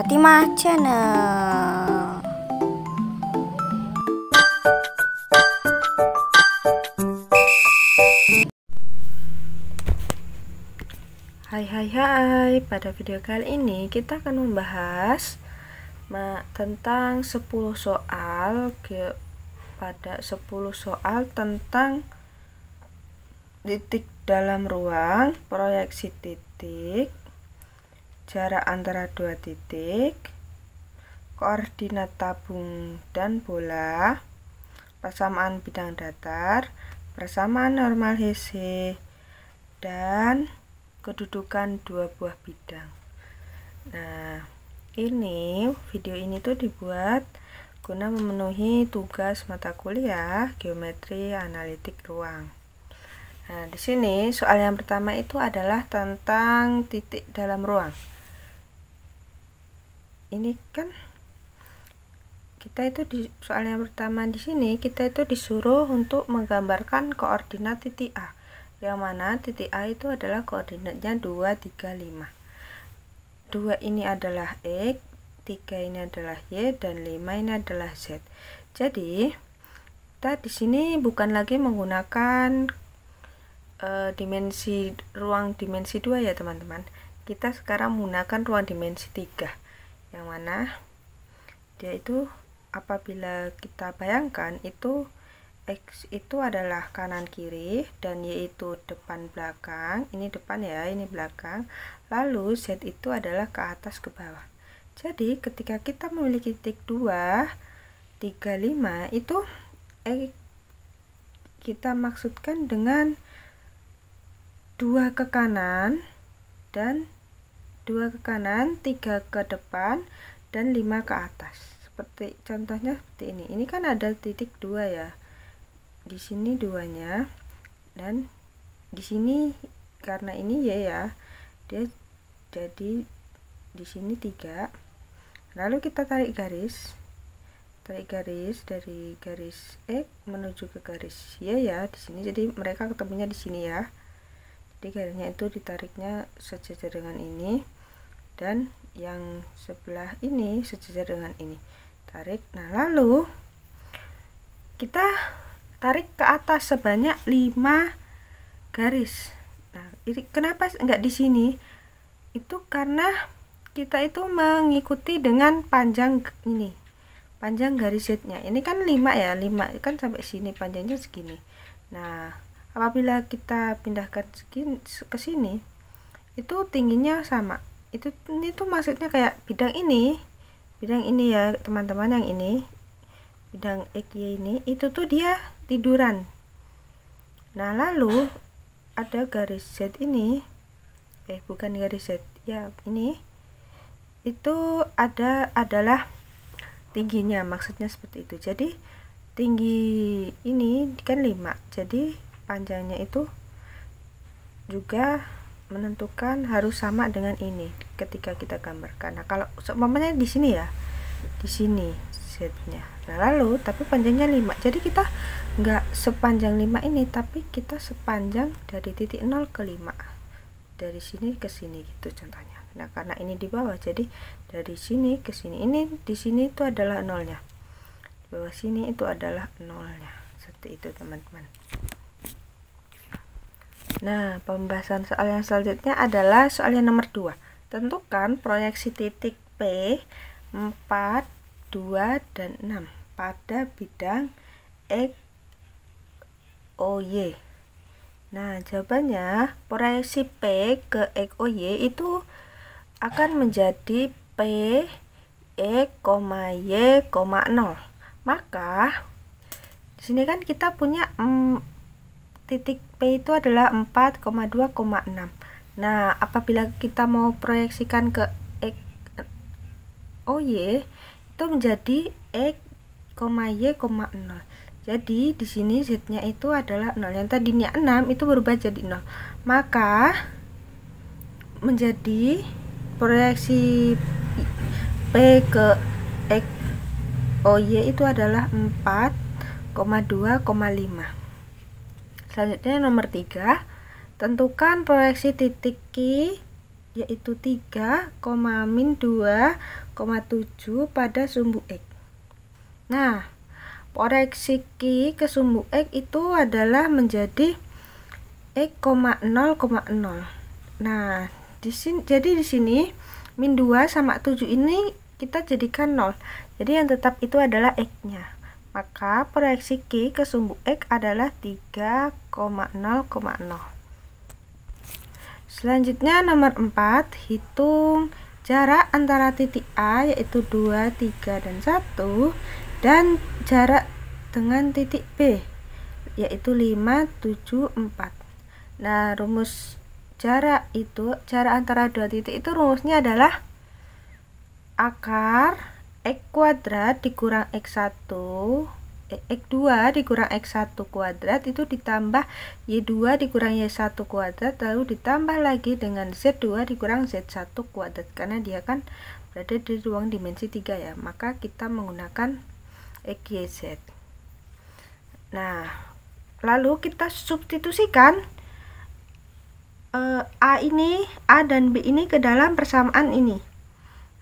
Fatimah Channel. Hai, pada video kali ini kita akan membahas tentang 10 soal pada 10 soal tentang titik dalam ruang, proyeksi titik, jarak antara dua titik, koordinat tabung dan bola, persamaan bidang datar, persamaan normal HC, dan kedudukan dua buah bidang. Nah, video ini tuh dibuat guna memenuhi tugas mata kuliah geometri analitik ruang. Nah, di sini soal yang pertama itu adalah tentang titik dalam ruang. Ini kan kita itu di soal yang pertama di sini kita itu disuruh untuk menggambarkan koordinat titik A. Yang mana titik A itu adalah koordinatnya 2, 3, 5. 2 ini adalah X, 3 ini adalah Y, dan 5 ini adalah Z. Jadi kita di sini bukan lagi menggunakan dimensi ruang dimensi 2 ya teman-teman. Kita sekarang menggunakan ruang dimensi 3. Yang mana dia itu apabila kita bayangkan itu X itu adalah kanan kiri dan Y itu depan belakang. Ini depan ya, ini belakang. Lalu Z itu adalah ke atas ke bawah. Jadi ketika kita memiliki titik 2, 3, 5 itu kita maksudkan dengan 2 ke kanan dan 2 ke kanan, 3 ke depan, dan 5 ke atas. Seperti contohnya seperti ini. Ini kan ada titik 2 ya. Di sini 2-nya, dan di sini karena ini Y ya, dia jadi di sini 3. Lalu kita tarik garis dari garis X menuju ke garis Y ya, di sini. Jadi mereka ketemunya di sini ya. Jadi garisnya itu ditariknya sejajar dengan ini, dan yang sebelah ini sejajar dengan ini. Tarik. Nah, lalu kita tarik ke atas sebanyak 5 garis. Nah, ini kenapa enggak di sini? Itu karena kita itu mengikuti dengan panjang ini. Panjang garis Z-nya. Ini kan 5 ya, 5 kan sampai sini panjangnya segini. Nah, apabila kita pindahkan ke sini, itu tingginya sama. Ini tuh maksudnya kayak bidang ini ya teman-teman, yang ini bidang XY ini itu tuh dia tiduran. Nah, lalu ada garis Z ini, bukan garis Z ya, ini itu adalah tingginya, maksudnya seperti itu. Jadi tinggi ini kan 5, jadi panjangnya itu juga menentukan harus sama dengan ini ketika kita gambarkan. Nah, kalau seumpamanya di sini ya, di sini Z-nya. Nah, lalu tapi panjangnya 5. Jadi kita enggak sepanjang 5 ini, tapi kita sepanjang dari titik 0 ke 5. Dari sini ke sini gitu contohnya. Nah, karena ini di bawah, jadi dari sini ke sini. Ini di sini itu adalah nolnya. Di bawah sini itu adalah nolnya. Seperti itu, teman-teman. Nah, pembahasan soal yang selanjutnya adalah soal yang nomor 2. Tentukan proyeksi titik P, 4, 2, dan 6 pada bidang X, O, Y. Nah, jawabannya proyeksi P ke X, O, Y itu akan menjadi P, X, Y, 0. Maka di sini kan kita punya titik P itu adalah 4,2,6. Nah, apabila kita mau proyeksikan ke X, O, Y itu menjadi X, Y, 0. Jadi di sini Z-nya itu adalah 0. Yang tadinya 6 itu berubah jadi 0. Maka menjadi proyeksi P ke X, O, Y itu adalah 4,2,5. Selanjutnya nomor 3, tentukan proyeksi titik Q, yaitu 3, min 2,7 pada sumbu X. Nah, proyeksi Q ke sumbu X itu adalah menjadi X, 0,0. Nah, jadi di sini min 2 sama 7 ini kita jadikan 0. Jadi yang tetap itu adalah X-nya. Maka proyeksi Q ke sumbu X adalah 3,0,0. Selanjutnya nomor 4, hitung jarak antara titik A yaitu 2, 3, dan 1 dan jarak dengan titik B yaitu 5, 7, 4. Nah, rumus jarak antara dua titik itu rumusnya adalah akar X kuadrat dikurang X2 dikurang X1 kuadrat itu ditambah Y2 dikurang Y1 kuadrat lalu ditambah lagi dengan Z2 dikurang Z1 kuadrat, karena dia kan berada di ruang dimensi 3 ya, maka kita menggunakan X, Y, Z. Nah, lalu kita substitusikan A dan B ini ke dalam persamaan ini,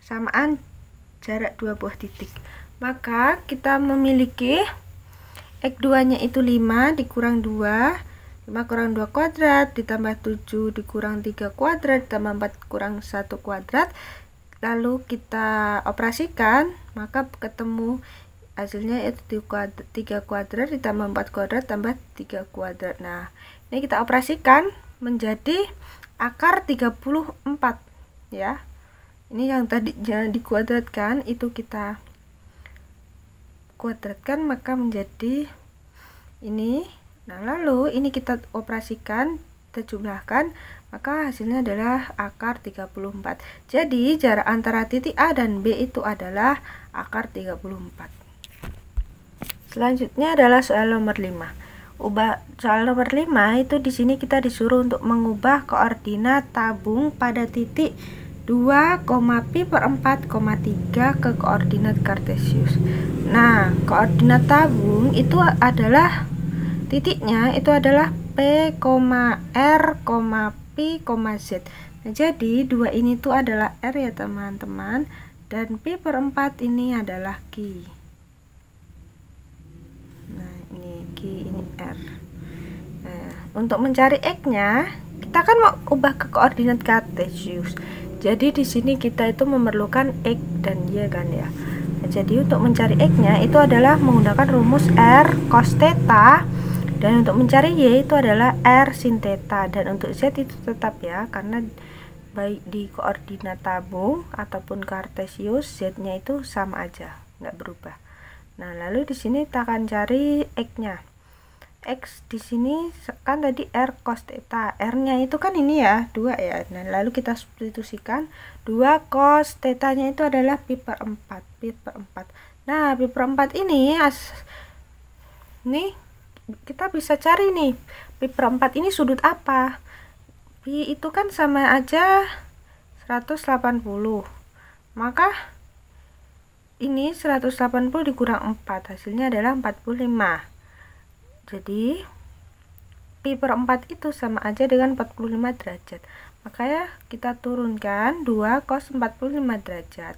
persamaan jarak dua buah titik. Maka kita memiliki X2 nya itu 5 dikurang 2, 5 kurang 2 kuadrat ditambah 7 dikurang 3 kuadrat ditambah 4 kurang 1 kuadrat, lalu kita operasikan maka ketemu hasilnya itu 3 kuadrat ditambah 4 kuadrat tambah 3 kuadrat. Nah, ini kita operasikan menjadi akar 34 ya. Ini yang tadi jangan dikuadratkan, itu kita kuadratkan maka menjadi ini. Nah, lalu ini kita operasikan, kita jumlahkan, maka hasilnya adalah akar 34. Jadi jarak antara titik A dan B itu adalah akar 34. Selanjutnya adalah soal nomor 5. Soal nomor 5 itu di sini kita disuruh untuk mengubah koordinat tabung pada titik 2, pi per 4, 3 ke koordinat kartesius. Nah, koordinat tabung itu adalah titiknya itu adalah P, R, Pi, Z. Nah, jadi 2 ini tuh adalah R ya teman-teman, dan pi per 4 ini adalah Q. Nah, ini Q, ini R. Nah, untuk mencari X-nya, kita kan mau ubah ke koordinat kartesius. Jadi di sini kita itu memerlukan X dan Y kan ya. Nah, jadi untuk mencari X-nya itu adalah menggunakan rumus R cos theta, dan untuk mencari Y itu adalah R sin theta, dan untuk Z itu tetap ya, karena baik di koordinat tabung ataupun kartesius Z-nya itu sama aja, nggak berubah. Nah, lalu di sini kita akan cari X-nya. X di sini kan tadi R cos theta, R-nya itu kan ini ya, 2 ya. Nah, lalu kita substitusikan 2 cos theta-nya itu adalah pi per 4, pi per 4. Nah, pi per 4 ini nih kita bisa cari nih, pi per 4 ini sudut apa? Pi itu kan sama aja 180. Maka ini 180 dikurang 4, hasilnya adalah 45. Jadi pi per 4 itu sama aja dengan 45 derajat. Makanya kita turunkan 2 cos 45 derajat.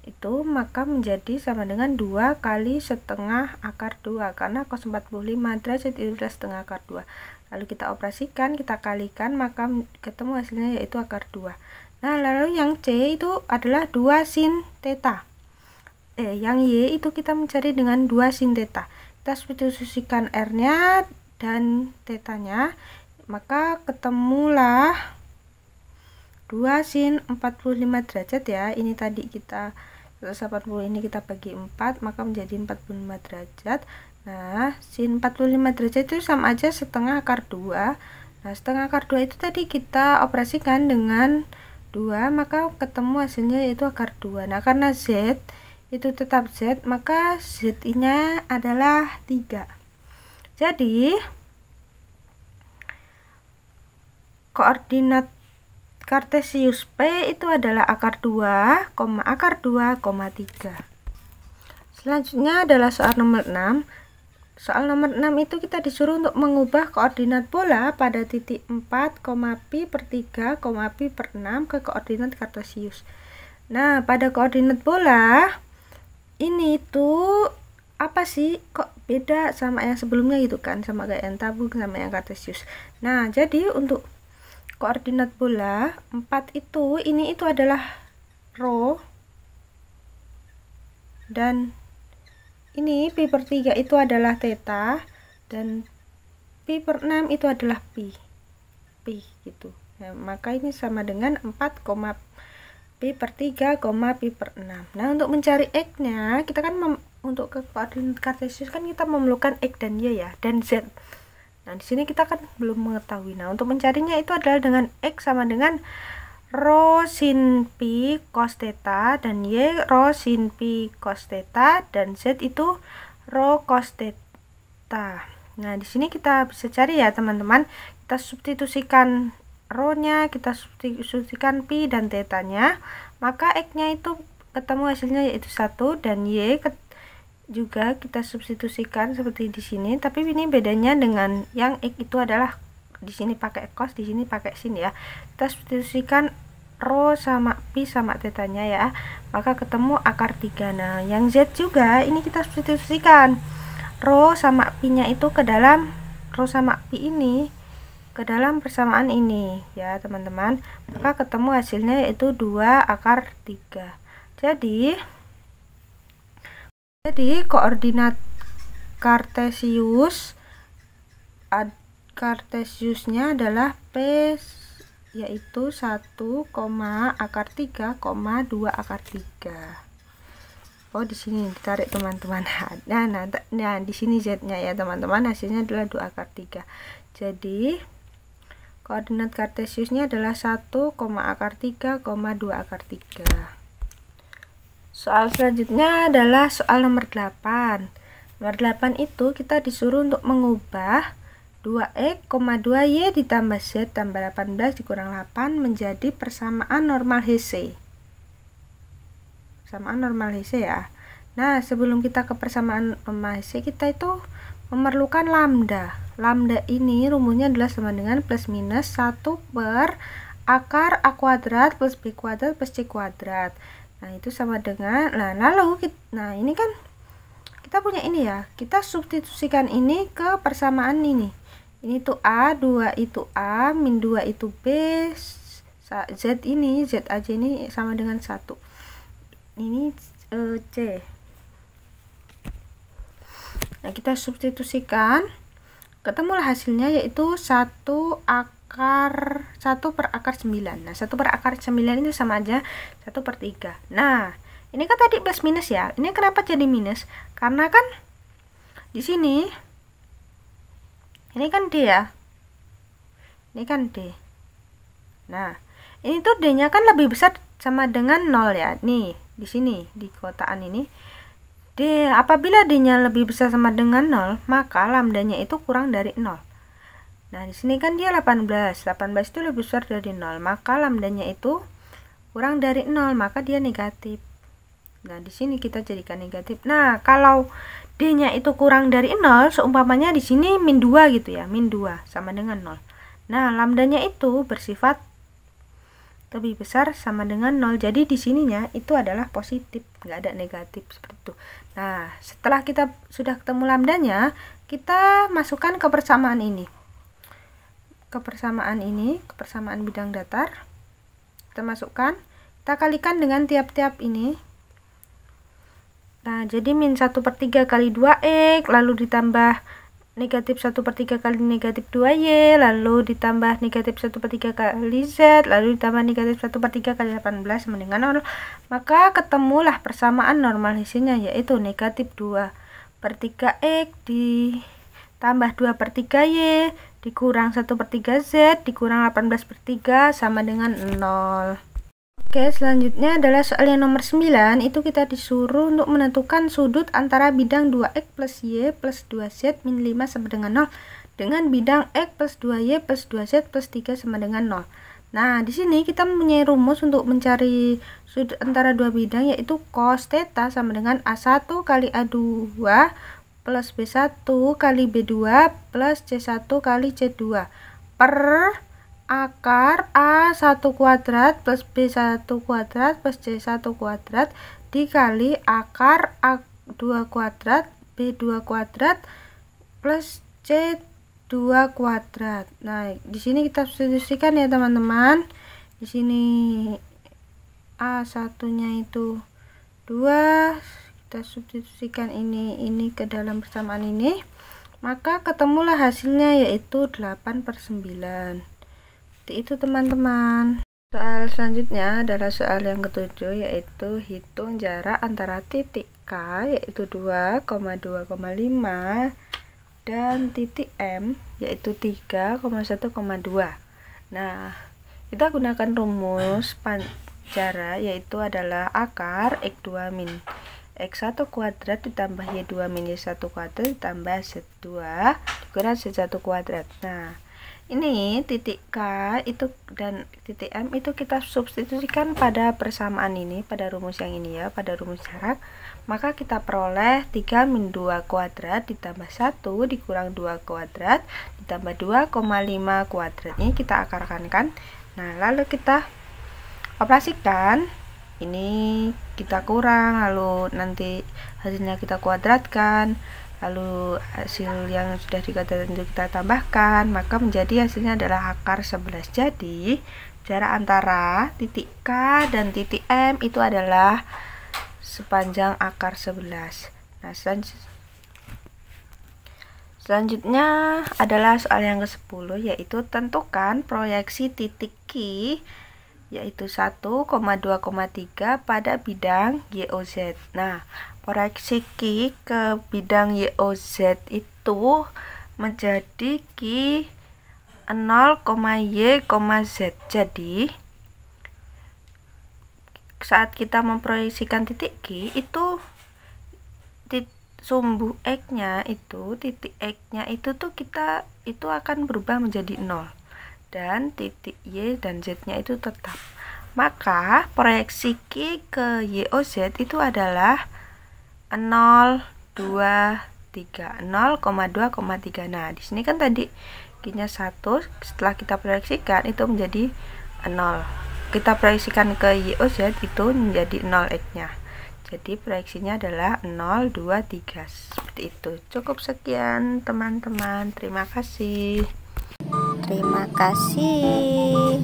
Itu maka menjadi sama dengan 2 kali setengah akar 2, karena cos 45 derajat itu adalah setengah akar 2. Lalu kita operasikan, kita kalikan, maka ketemu hasilnya yaitu akar 2. Nah, lalu yang C itu adalah 2 sin theta. Yang Y itu kita mencari dengan 2 sin theta. Kita substitusikan R-nya dan theta-nya, maka ketemulah 2 sin 45 derajat ya. Ini tadi kita 180, ini kita bagi 4, maka menjadi 45 derajat. Nah, sin 45 derajat itu sama aja setengah akar 2. Nah, setengah akar 2 itu tadi kita operasikan dengan 2, maka ketemu hasilnya yaitu akar 2. Nah, karena Z itu tetap Z, maka Z-nya adalah 3. Jadi koordinat kartesius P itu adalah akar 2, akar 2, 3. Selanjutnya adalah soal nomor 6. soal nomor 6 itu kita disuruh untuk mengubah koordinat bola pada titik 4, pi per 3, pi per 6 ke koordinat kartesius. Nah, pada koordinat bola ini tuh apa sih, kok beda sama yang sebelumnya gitu kan, sama kayak yang tabung sama yang kartesius. Nah, jadi untuk koordinat bola 4 itu, ini itu adalah rho, dan ini pi per 3 itu adalah theta, dan pi per 6 itu adalah pi gitu. Nah, maka ini sama dengan 4, pi per 3, pi per 6. Nah, untuk mencari x nya kita kan untuk ke koordinat kartesius kan kita memerlukan x dan y ya, dan z. Nah, di sini kita kan belum mengetahui. Nah, untuk mencarinya itu adalah dengan x sama dengan rho sin pi cos theta, dan y rho sin pi cos theta, dan z itu rho cos theta. Nah, di sini kita bisa cari ya teman-teman, kita substitusikan rho nya, kita substitusikan pi dan theta nya, maka x nya itu ketemu hasilnya yaitu 1, dan y juga kita substitusikan seperti di sini, tapi ini bedanya dengan yang x itu adalah di sini pakai cos, di sini pakai sin ya. Kita substitusikan rho sama pi sama tetanya ya, maka ketemu akar 3. Nah, yang z juga ini kita substitusikan rho sama pi nya itu ke dalam rho sama pi ini ke dalam persamaan ini ya teman-teman, maka ketemu hasilnya yaitu 2 akar 3. Jadi koordinat kartesiusnya adalah P yaitu 1, akar 3, 2 akar 3. Oh, di sini ditarik teman-teman. Nah, di sini z-nya ya teman-teman, hasilnya adalah 2 akar 3. Jadi koordinat kartesiusnya adalah 1, akar 3, 2 akar 3. Soal selanjutnya adalah soal nomor 8. Nomor 8 itu kita disuruh untuk mengubah 2x, 2y ditambah z tambah 18 dikurang 8 menjadi persamaan normal HC. Persamaan normal HC ya. Nah, sebelum kita ke persamaan normal HC, kita itu memerlukan lambda. Lambda ini rumusnya adalah sama dengan plus minus 1 per akar a kuadrat plus b kuadrat plus c kuadrat. Nah, itu sama dengan, nah ini kan kita punya ini ya, kita substitusikan ini ke persamaan ini. Ini tuh A, 2 itu A, min 2 itu B, Z ini, Z aja ini sama dengan 1. Ini C. Nah, kita substitusikan, ketemulah hasilnya yaitu 1 per akar 9. Nah, 1 per akar 9 itu sama aja 1 per 3. Nah, ini kan tadi plus minus ya. Ini kenapa jadi minus? Karena kan di sini ini kan D ya. Ini kan D. Nah, ini tuh D-nya kan lebih besar sama dengan 0 ya. Nih, di sini di kotaan ini. D, apabila D-nya lebih besar sama dengan 0, maka lambdanya itu kurang dari 0. Nah, di sini kan dia 18. 18 itu lebih besar dari 0, maka lambdanya itu kurang dari 0, maka dia negatif. Nah, di sini kita jadikan negatif. Nah, kalau D-nya itu kurang dari 0, seumpamanya di sini min 2 gitu ya, min 2 sama dengan 0. Nah, lambdanya itu bersifat lebih besar sama dengan 0. Jadi di sininya itu adalah positif, nggak ada negatif seperti itu. Nah, setelah kita sudah ketemu lambdanya, kita masukkan ke persamaan ini. Ke persamaan bidang datar, kita masukkan, kita kalikan dengan tiap-tiap ini. Nah, jadi min 1 per 3 kali 2x, lalu ditambah negatif 1 per 3 kali negatif 2y, lalu ditambah negatif 1 per 3 kali z, lalu ditambah negatif 1 per 3 kali 18 sama dengan 0. Maka ketemulah persamaan normal hasilnya, yaitu negatif 2 per 3x ditambah 2 per 3y dikurang 1 per 3 z dikurang 18 per 3 sama dengan 0. Oke, selanjutnya adalah soal yang nomor 9. Itu kita disuruh untuk menentukan sudut antara bidang 2x plus y plus 2z min 5 sama dengan 0 dengan bidang x plus 2y plus 2z plus 3 sama dengan 0. Nah, di sini kita mempunyai rumus untuk mencari sudut antara dua bidang, yaitu cos theta sama dengan A1 kali A2 plus B1 kali B2 plus C1 kali C2 per akar A1 kuadrat plus B1 kuadrat plus C1 kuadrat dikali akar A2 kuadrat B2 kuadrat plus C2 kuadrat. Nah, di sini kita substitusikan ya teman-teman. Di sini A1-nya itu 2, kita substitusikan ini ke dalam persamaan ini, maka ketemulah hasilnya yaitu 8/9. Itu teman-teman. Soal selanjutnya adalah soal yang ketujuh, yaitu hitung jarak antara titik K yaitu 2,2,5 dan titik M yaitu 3,1,2. Nah, kita gunakan rumus jarak yaitu adalah akar X2 min X1 kuadrat ditambah Y2 min Y1 kuadrat ditambah Z2 dikurang Z1 kuadrat. Nah, ini titik K itu dan titik M itu kita substitusikan pada persamaan ini, pada rumus yang ini ya, pada rumus jarak. Maka kita peroleh 3 min 2 kuadrat ditambah 1 dikurang 2 kuadrat ditambah 2,5 kuadrat. Ini kita akarkan kan. Nah, lalu kita operasikan. Ini kita kurang, lalu nanti hasilnya kita kuadratkan, lalu hasil yang sudah dikuadratkan itu kita tambahkan, maka menjadi hasilnya adalah akar 11. Jadi jarak antara titik K dan titik M itu adalah sepanjang akar 11. Nah, selanjutnya adalah soal yang ke-10, yaitu tentukan proyeksi titik Q yaitu 1,2,3 pada bidang YOZ. Nah, proyeksi Q ke bidang YOZ itu menjadi Q 0, Y, Z. Jadi saat kita memproyeksikan titik Q itu sumbu X-nya itu, titik X-nya itu tuh itu akan berubah menjadi 0. Dan titik Y dan Z-nya itu tetap. Maka proyeksi Q ke YOZ itu adalah 0, 2, 3, 0,2,3. Nah, di sini kan tadi Q-nya 1, setelah kita proyeksikan itu menjadi 0. Kita proyeksikan ke YOZ itu menjadi 0 X-nya. Jadi proyeksinya adalah 0, 2, 3. Seperti itu. Cukup sekian teman-teman. Terima kasih. Terima kasih.